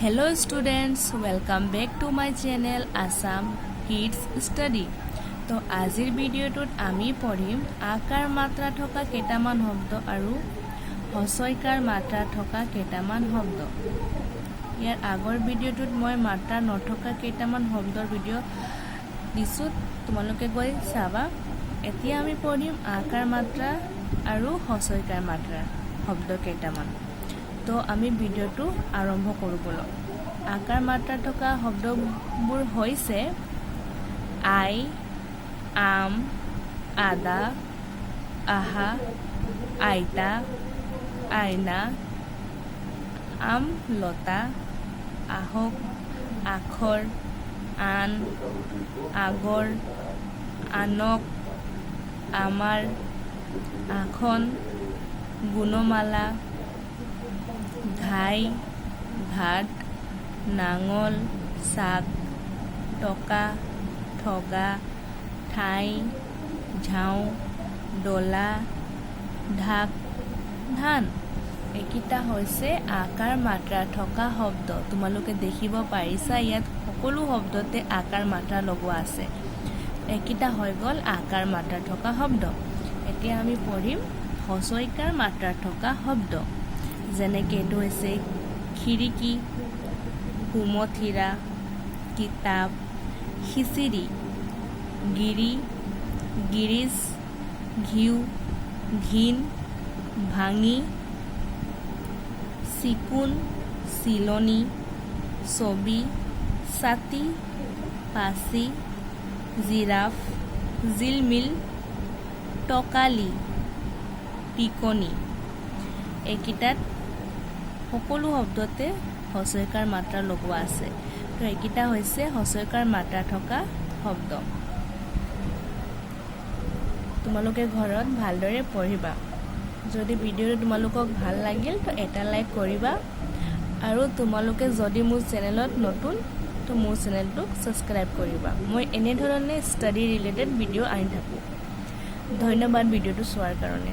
Hello students, welcome back to my channel Assam Kids Study. তো আজিৰ ভিডিওটোত আমি পঢ়িম আকাৰ মাত্ৰা থকা কেইটামান শব্দ আৰু হছইকাৰ মাত্ৰা থকা কেইটামান শব্দ। ইয়াৰ আগৰ ভিডিওটোত মই মাত্ৰা নথকা কেইটামান শব্দৰ ভিডিও দিছো, তোমালোকে গৈ চাবা। এতিয়া আমি পঢ়িম আকাৰ মাত্ৰা আৰু হছইকাৰ মাত্ৰা শব্দ কেইটামান। তো আমি ভিডিওটো আৰম্ভ কৰো বলো। আকাৰ মাত্ৰা থকা শব্দবোৰ হৈছে আই, আম, আদা, আহা, আইতা, আইনা, আমলতা, আহক, আখৰ, আন, আগৰ, আনক, আমাৰ, আখন, গুণমালা, ঘাই, ভাত, নাঙল, চাক, টকা, ঠগা, ঠাই, ঝাও, ডলা, ঢাক, ধান। এইকেইটা হৈছে আকাৰ মাত্ৰা থকা শব্দ। তোমালোকে দেখিব পাৰিছা ইয়াত সকলো শব্দতে আকাৰ মাত্ৰা লগোৱা আছে। এইকেইটা হৈ গ'ল আকাৰ মাত্ৰা থকা শব্দ। এতিয়া আমি পঢ়িম হছইকাৰ মাত্ৰা থকা শব্দ। যেনেকৈ এইটো হৈছে খিৰিকী, সুমথিৰা, কিতাপ, খিচিৰি, গিৰি, গিৰিজ, ঘিউ, ঘিন, ভাঙি, চিকুণ, চিলনি, ছবি, ছাতি, পাচি, জিৰাফ, জিলমিল, টকালি, টিকনি। এইকেইটাত সকলো শব্দতে হছইকাৰ মাত্ৰা লগোৱা আছে। তো এইকেইটা হৈছে হছইকাৰ মাত্ৰা থকা শব্দ। তোমালোকে ঘৰত ভালদৰে পঢ়িবা। যদি ভিডিঅ'টো তোমালোকক ভাল লাগিল তো এটা লাইক কৰিবা, আৰু তোমালোকে যদি মোৰ চেনেলত নতুন তো মোৰ চেনেলটোক ছাবস্ক্ৰাইব কৰিবা। মই এনেধৰণে ষ্টাডি ৰিলেটেড ভিডিঅ' আনি থাকোঁ। ধন্যবাদ ভিডিঅ'টো চোৱাৰ কাৰণে।